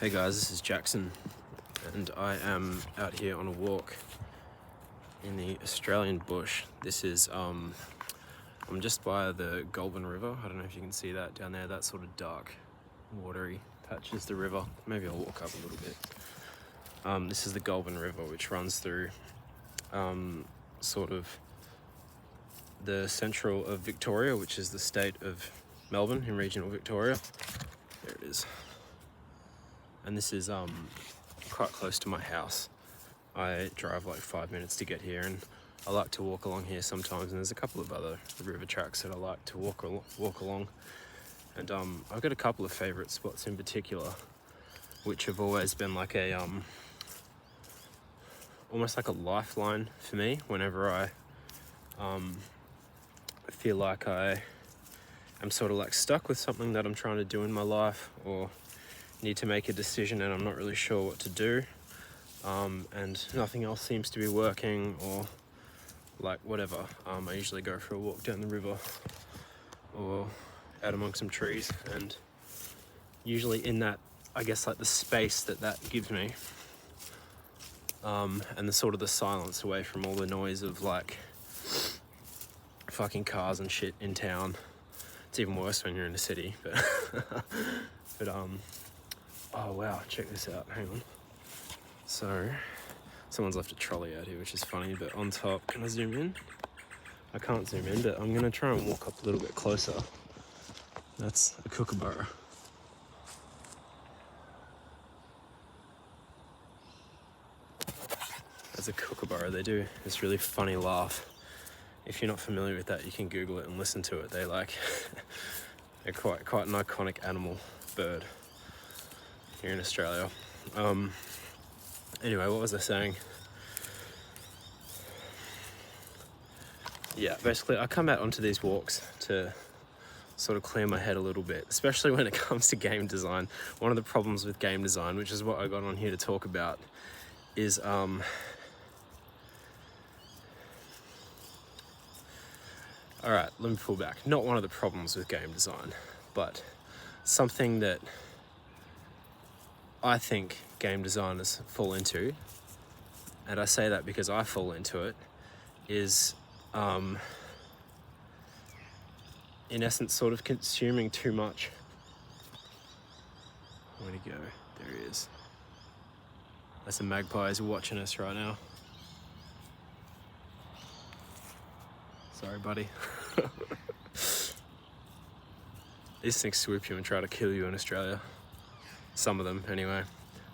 Hey guys, this is Jackson, and I am out here on a walk in the Australian bush. This is, I'm just by the Goulburn River. I don't know if you can see that down there. That sort of dark, watery patch is the river. Maybe I'll walk up a little bit. This is the Goulburn River, which runs through sort of the central of Victoria, which is the state of Melbourne in regional Victoria. There it is. And this is quite close to my house. I drive like 5 minutes to get here, and I like to walk along here sometimes, and there's a couple of other river tracks that I like to walk along. And I've got a couple of favourite spots in particular, which have always been like a almost like a lifeline for me whenever I feel like I am sort of like stuck with something that I'm trying to do in my life, or need to make a decision and I'm not really sure what to do, and nothing else seems to be working, or like whatever. I usually go for a walk down the river or out among some trees, and usually in that, I guess, like the space that gives me, and the sort of the silence away from all the noise of like fucking cars and shit in town. It's even worse when you're in a city, but oh wow, check this out, hang on. So, someone's left a trolley out here, which is funny, but on top, can I zoom in? I can't zoom in, but I'm gonna try and walk up a little bit closer. That's a kookaburra. That's a kookaburra. They do this really funny laugh. If you're not familiar with that, you can Google it and listen to it. They're quite an iconic animal, bird, here in Australia. Anyway, what was I saying? Yeah, basically I come out onto these walks to sort of clear my head a little bit, especially when it comes to game design. One of the problems with game design, which is what I got on here to talk about, is alright, let me pull back. Not one of the problems with game design, but something that I think game designers fall into, and I say that because I fall into it, is in essence sort of consuming too much. Where'd he go? There he is. That's a magpie. He's watching us right now. Sorry, buddy. These things swoop you and try to kill you in Australia. Some of them, anyway.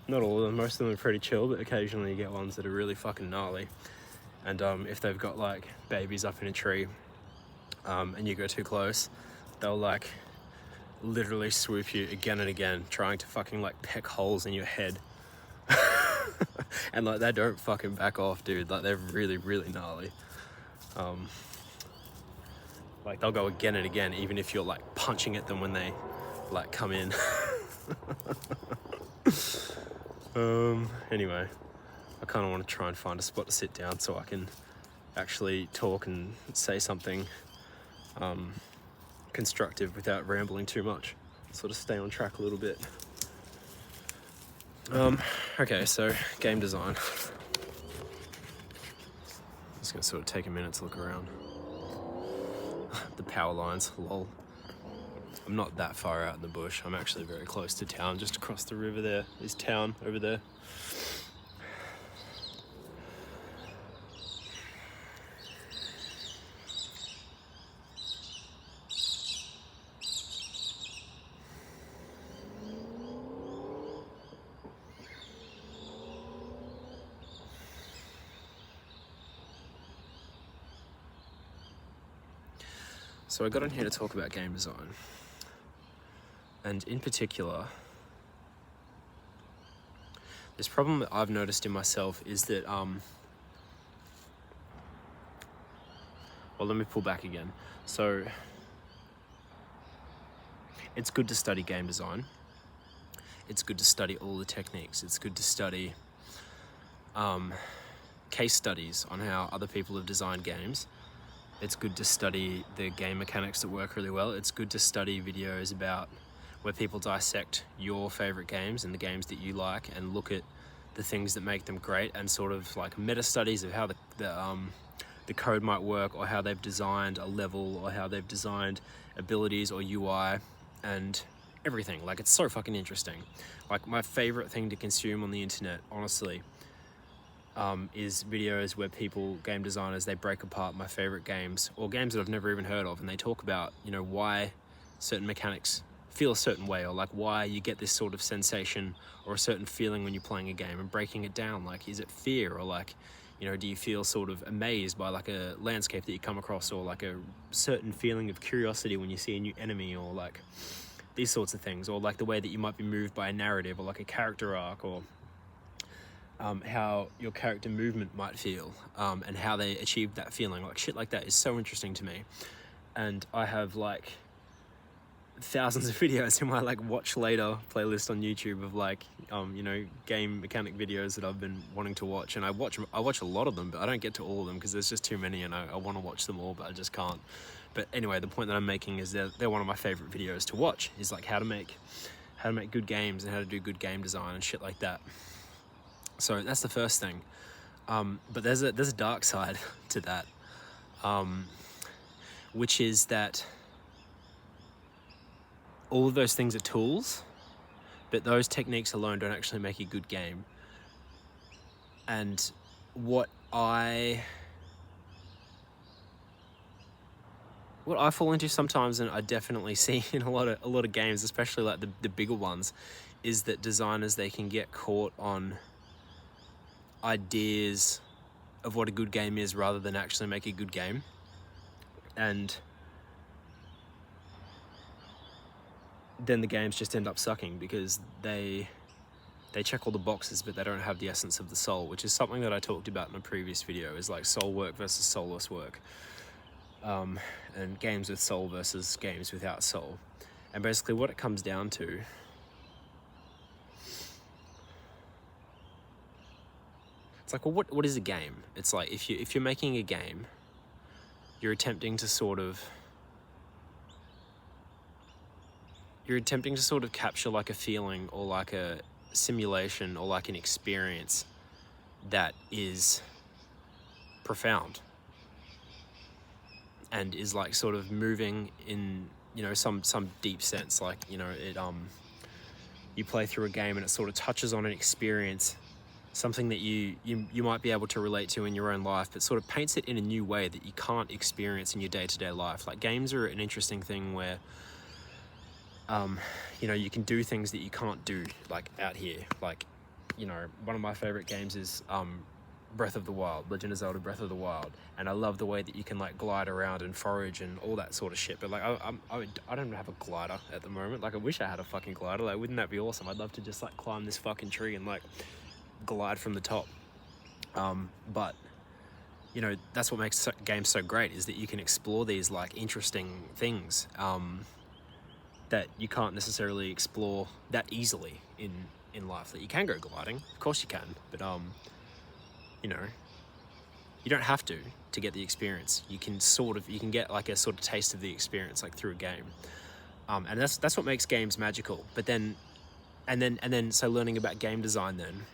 Not all of them. Most of them are pretty chill, but occasionally you get ones that are really fucking gnarly. And if they've got like babies up in a tree, and you go too close, they'll like literally swoop you again and again, trying to fucking like peck holes in your head. And like they don't fucking back off, dude. Like they're really, really gnarly. Like they'll go again and again, even if you're like punching at them when they like come in. Anyway, I kind of want to try and find a spot to sit down so I can actually talk and say something constructive without rambling too much. Sort of stay on track a little bit. Okay, so game design. I'm just gonna sort of take a minute to look around. The power lines, lol. I'm not that far out in the bush. I'm actually very close to town. Just across the river there is town over there. So I got on here to talk about game design. And in particular, this problem that I've noticed in myself is that, well, let me pull back again. So, it's good to study game design. It's good to study all the techniques. It's good to study case studies on how other people have designed games. It's good to study the game mechanics that work really well. It's good to study videos about where people dissect your favorite games and the games that you like and look at the things that make them great and sort of like meta studies of how the code might work, or how they've designed a level, or how they've designed abilities or UI and everything. Like, it's so fucking interesting. Like, my favorite thing to consume on the internet, honestly, is videos where game designers, they break apart my favorite games or games that I've never even heard of, and they talk about, you know, why certain mechanics feel a certain way, or like why you get this sort of sensation or a certain feeling when you're playing a game, and breaking it down. Like, is it fear, or like, you know, do you feel sort of amazed by like a landscape that you come across, or like a certain feeling of curiosity when you see a new enemy, or like these sorts of things, or like the way that you might be moved by a narrative, or like a character arc, or how your character movement might feel, and how they achieved that feeling. Like, shit like that is so interesting to me. And I have like thousands of videos in my like watch later playlist on YouTube of like you know, game mechanic videos that I've been wanting to watch, and I watch a lot of them, but I don't get to all of them because there's just too many, and I want to watch them all, but I just can't. But anyway, the point that I'm making is that they're one of my favorite videos to watch, is like how to make good games and how to do good game design and shit like that. So that's the first thing. But there's a dark side to that, which is that all of those things are tools, but those techniques alone don't actually make a good game. And what I fall into sometimes, and I definitely see in a lot of games, especially like the bigger ones, is that designers, they can get caught on ideas of what a good game is rather than actually make a good game. And then the games just end up sucking because they check all the boxes, but they don't have the essence of the soul, which is something that I talked about in a previous video, is like soul work versus soulless work, and games with soul versus games without soul. And basically what it comes down to it's like, well, what is a game? It's like, if you're making a game, you're attempting to sort of capture like a feeling, or like a simulation, or like an experience that is profound and is like sort of moving in, you know, some deep sense. Like, you know, it you play through a game and it sort of touches on an experience, something that you might be able to relate to in your own life, but sort of paints it in a new way that you can't experience in your day-to-day life. Like, games are an interesting thing where you know, you can do things that you can't do like out here. Like, you know, one of my favorite games is Breath of the Wild, Legend of Zelda Breath of the Wild, and I love the way that you can like glide around and forage and all that sort of shit. But like, I don't have a glider at the moment. Like, I wish I had a fucking glider. Like, wouldn't that be awesome? I'd love to just like climb this fucking tree and like glide from the top. But you know, that's what makes games so great, is that you can explore these like interesting things that you can't necessarily explore that easily in life. That you can go gliding, of course you can, but you know, you don't have to get the experience. You can get like a sort of taste of the experience like through a game, and that's what makes games magical. But then so learning about game design then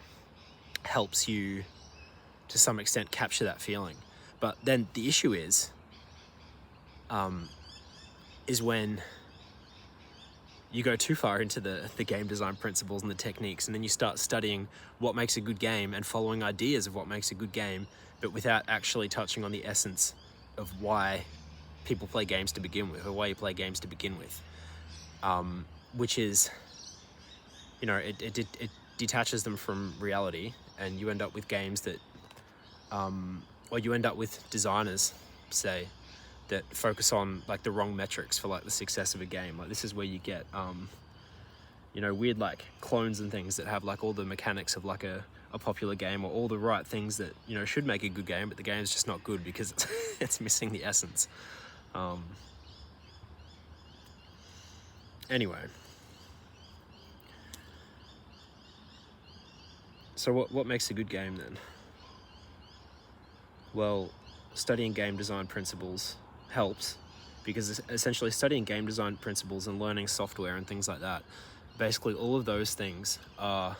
helps you to some extent capture that feeling. But then the issue is when you go too far into the game design principles and the techniques, and then you start studying what makes a good game and following ideas of what makes a good game, but without actually touching on the essence of why people play games to begin with, or why you play games to begin with, which is, you know, it detaches them from reality, and you end up with games that, or you end up with designers, say, that focus on like the wrong metrics for like the success of a game. Like, this is where you get you know, weird like clones and things that have like all the mechanics of like a popular game, or all the right things that, you know, should make a good game, but the game's just not good because it's missing the essence. Anyway, so what makes a good game then? Well, studying game design principles helps, because essentially studying game design principles and learning software and things like that, basically all of those things are,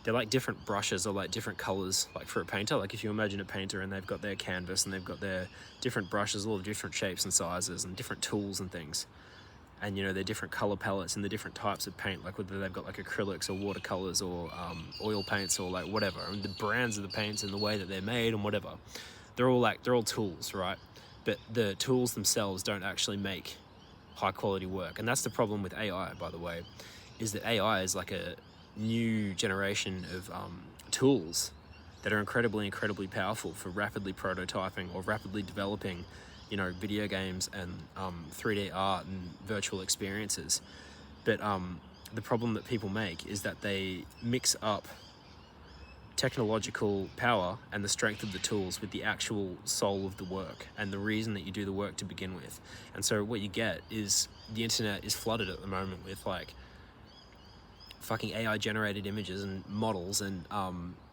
they're like different brushes or like different colors, like for a painter. Like if you imagine a painter and they've got their canvas and they've got their different brushes, all of different shapes and sizes and different tools and things, and you know, they're different color palettes and the different types of paint, like whether they've got like acrylics or watercolors or oil paints or like whatever, and the brands of the paints and the way that they're made and whatever, they're all tools, right? But the tools themselves don't actually make high quality work. And that's the problem with AI, by the way, is that AI is like a new generation of tools that are incredibly powerful for rapidly prototyping or rapidly developing, you know, video games and 3D art and virtual experiences. But the problem that people make is that they mix up technological power and the strength of the tools with the actual soul of the work and the reason that you do the work to begin with. And so what you get is the internet is flooded at the moment with like fucking AI generated images and models and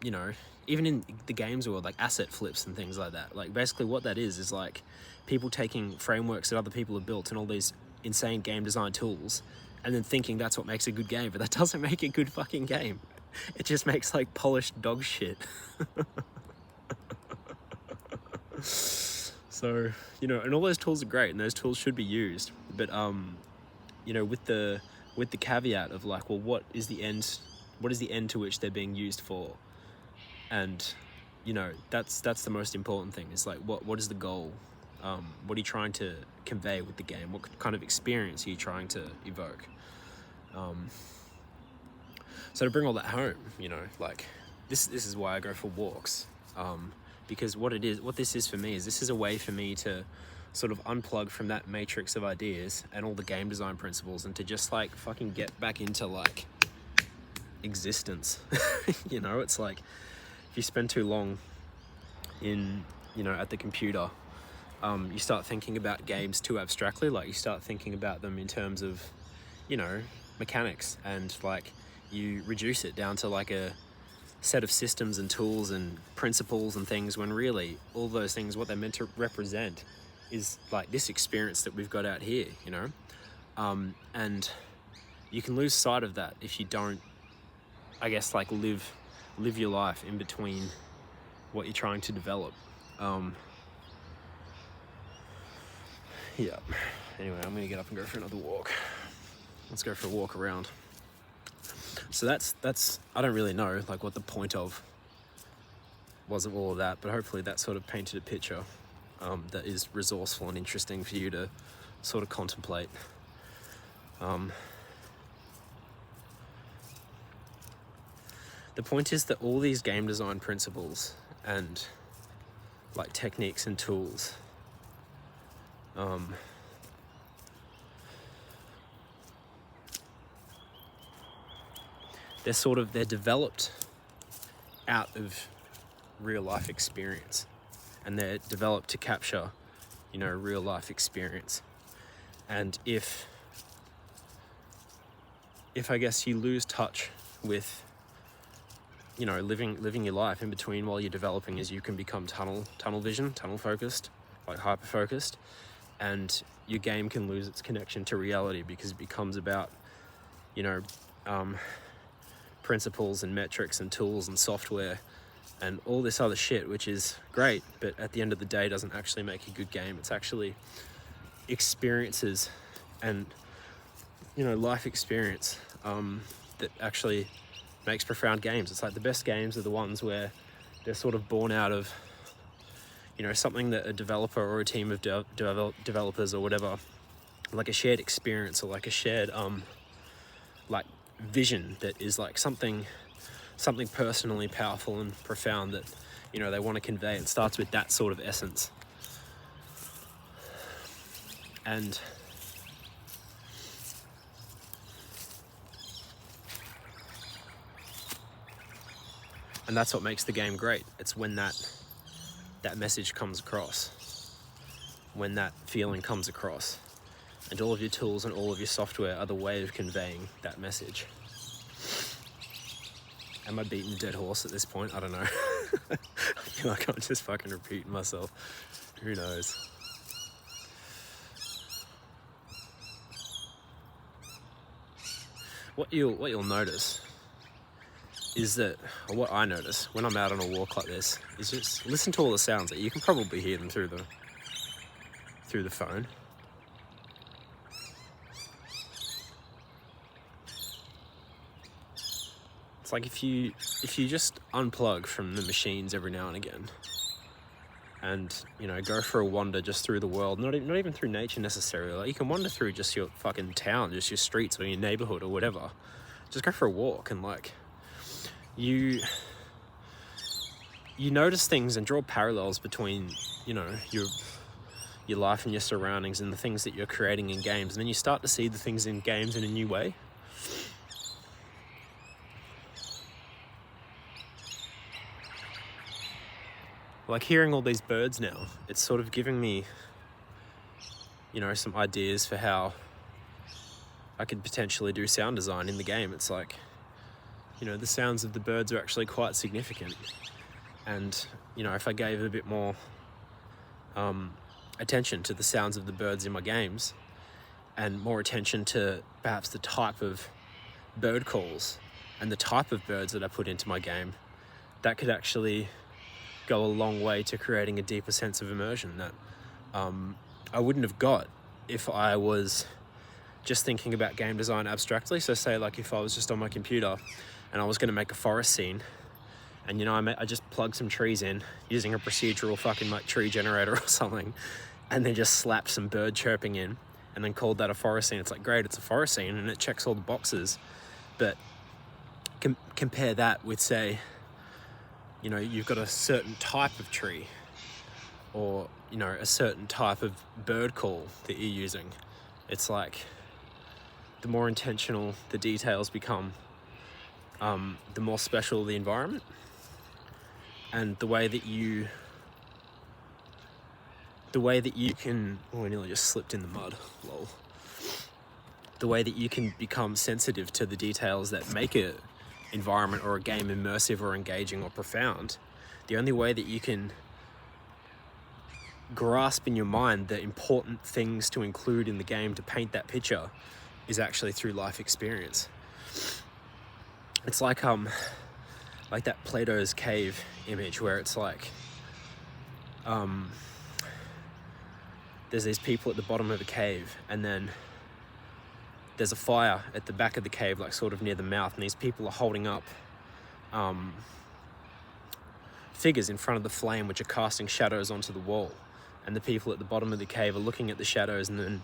you know, even in the games world, like asset flips and things like that. Like basically what that is like people taking frameworks that other people have built and all these insane game design tools and then thinking that's what makes a good game, but that doesn't make a good fucking game. It just makes like polished dog shit. So, you know, and all those tools are great and those tools should be used, but you know, with the caveat of like, well, what is the end to which they're being used for? And you know, that's the most important thing, is like what is the goal? What are you trying to convey with the game? What kind of experience are you trying to evoke? So to bring all that home, you know, like this is why I go for walks, because what this is for me is this is a way for me to sort of unplug from that matrix of ideas and all the game design principles and to just like fucking get back into like existence. You know, it's like if you spend too long in, you know, at the computer, you start thinking about games too abstractly. Like you start thinking about them in terms of, you know, mechanics, and like you reduce it down to like a set of systems and tools and principles and things, when really all those things, what they're meant to represent is like this experience that we've got out here, you know? And you can lose sight of that if you don't, I guess, like live your life in between what you're trying to develop. Yeah. Anyway, I'm gonna get up and go for another walk. Let's go for a walk around. So that's I don't really know like what the point of was of all of that, but hopefully that sort of painted a picture that is resourceful and interesting for you to sort of contemplate. The point is that all these game design principles and like techniques and tools, they're developed out of real life experience, and they're developed to capture, you know, real life experience. And if I guess you lose touch with, you know, living your life in between while you're developing, as you can become tunnel vision, tunnel focused, like hyper focused, and your game can lose its connection to reality because it becomes about, you know, principles and metrics and tools and software and all this other shit, which is great, but at the end of the day doesn't actually make a good game. It's actually experiences and, you know, life experience that actually makes profound games. It's like the best games are the ones where they're sort of born out of, you know, something that a developer or a team of developers or whatever, like a shared experience or like a shared like vision that is like something personally powerful and profound that, you know, they want to convey. It starts with that sort of essence. And that's what makes the game great. It's when that message comes across, when that feeling comes across, and all of your tools and all of your software are the way of conveying that message. Am I beating a dead horse at this point? I don't know. I feel like I'm just fucking repeating myself. Who knows? what you'll notice is that, or what I notice when I'm out on a walk like this, is just listen to all the sounds that you can probably hear them through the phone. It's like if you just unplug from the machines every now and again, and go for a wander just through the world, not even through nature necessarily. Like, you can wander through just your fucking town, just your streets or your neighborhood or whatever. Just go for a walk and like you notice things and draw parallels between your life and your surroundings and the things that you're creating in games, and then you start to see the things in games in a new way. Like hearing all these birds now, it's sort of giving me some ideas for how I could potentially do sound design in the game. It's like, the sounds of the birds are actually quite significant. And, if I gave a bit more attention to the sounds of the birds in my games, and more attention to perhaps the type of bird calls and the type of birds that I put into my game, that could actually go a long way to creating a deeper sense of immersion that I wouldn't have got if I was just thinking about game design abstractly. So say like if I was just on my computer and I was going to make a forest scene, and I just plugged some trees in using a procedural fucking like tree generator or something, and then just slapped some bird chirping in and then called that a forest scene. It's like, great, it's a forest scene and it checks all the boxes. But compare that with, say, you've got a certain type of tree or, a certain type of bird call that you're using. It's like the more intentional the details become, the more special the environment. And the way that you can, I nearly just slipped in the mud, lol. The way that you can become sensitive to the details that make an environment or a game immersive or engaging or profound, the only way that you can grasp in your mind the important things to include in the game to paint that picture is actually through life experience. It's like that Plato's cave image where it's like there's these people at the bottom of a cave, and then there's a fire at the back of the cave, like sort of near the mouth, and these people are holding up figures in front of the flame which are casting shadows onto the wall, and the people at the bottom of the cave are looking at the shadows and then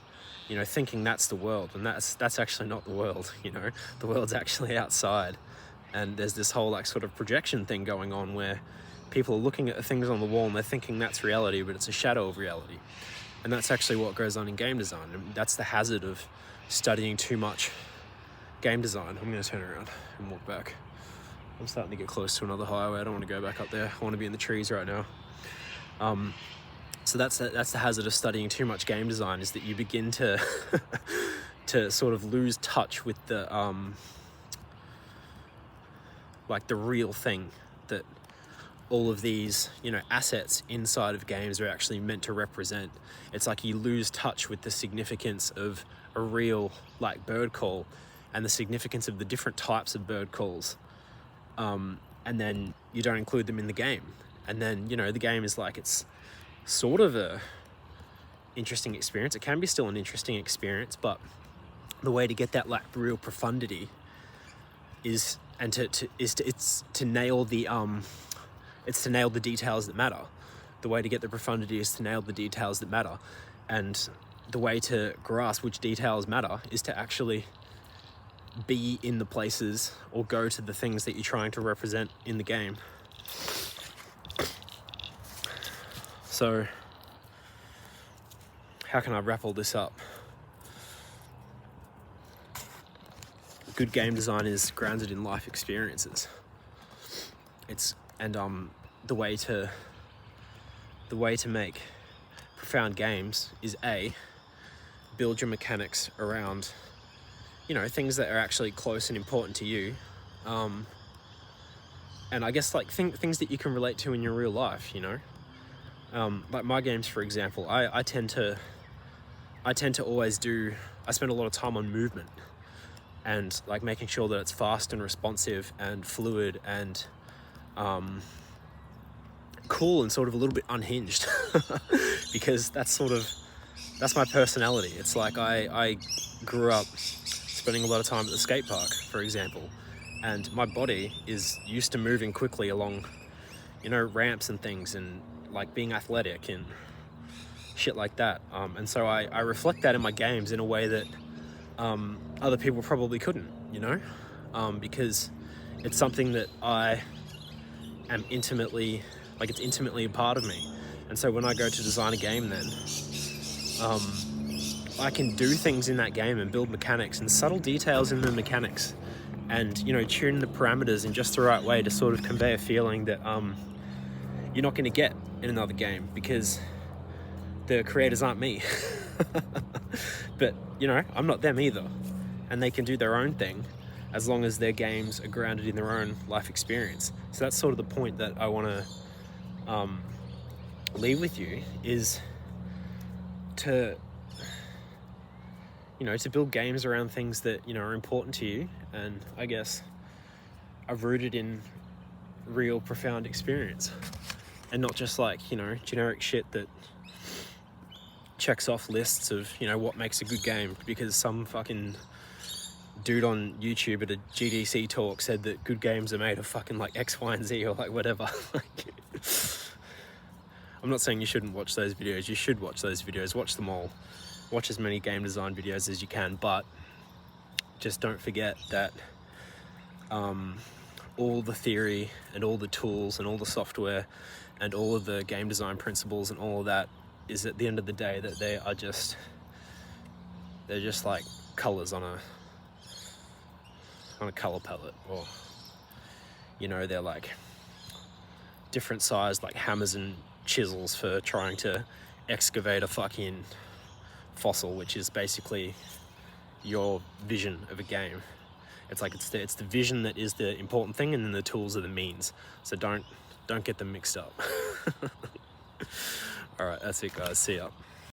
thinking that's the world, and that's actually not the world. The world's actually outside. And there's this whole like sort of projection thing going on where people are looking at the things on the wall and they're thinking that's reality, but it's a shadow of reality. And that's actually what goes on in game design. And that's the hazard of studying too much game design. I'm going to turn around and walk back. I'm starting to get close to another highway. I don't want to go back up there. I want to be in the trees right now. So that's the hazard of studying too much game design, is that you begin to to sort of lose touch with the like the real thing that all of these, assets inside of games are actually meant to represent. It's like you lose touch with the significance of a real like bird call and the significance of the different types of bird calls. And then you don't include them in the game. And then, the game is like, it's sort of a interesting experience. It can be still an interesting experience, but the way to get that like real profundity is to nail the details that matter. The way to get the profundity is to nail the details that matter, and the way to grasp which details matter is to actually be in the places or go to the things that you're trying to represent in the game. So how can I wrap all this up? Good game design is grounded in life experiences. The way to make profound games is build your mechanics around things that are actually close and important to you, and I guess like things that you can relate to in your real life. Like my games, for example, I tend to always I spend a lot of time on movement. and like making sure that it's fast and responsive and fluid and cool and sort of a little bit unhinged because that's my personality. It's like I grew up spending a lot of time at the skate park, for example, and my body is used to moving quickly along, ramps and things, and like being athletic and shit like that. And so I reflect that in my games in a way that other people probably couldn't, because it's something that I am intimately a part of me. And so when I go to design a game, then I can do things in that game and build mechanics and subtle details in the mechanics and, tune the parameters in just the right way to sort of convey a feeling that you're not going to get in another game, because the creators aren't me. But, I'm not them either. And they can do their own thing as long as their games are grounded in their own life experience. So that's sort of the point that I want to leave with you, is to build games around things that are important to you, and I guess are rooted in real profound experience, and not just like generic shit that checks off lists of what makes a good game because some fucking dude on YouTube at a GDC talk said that good games are made of fucking like X, Y, and Z, or like whatever. I'm not saying you shouldn't watch those videos. You should watch those videos. Watch them all. Watch as many game design videos as you can, but just don't forget that all the theory and all the tools and all the software and all of the game design principles and all of that is, at the end of the day, that they're just like colors on a color palette, or they're like different sized like hammers and chisels for trying to excavate a fucking fossil, which is basically your vision of a game. It's like it's the vision that is the important thing, and then the tools are the means. So don't get them mixed up. All right, that's it, guys. See ya.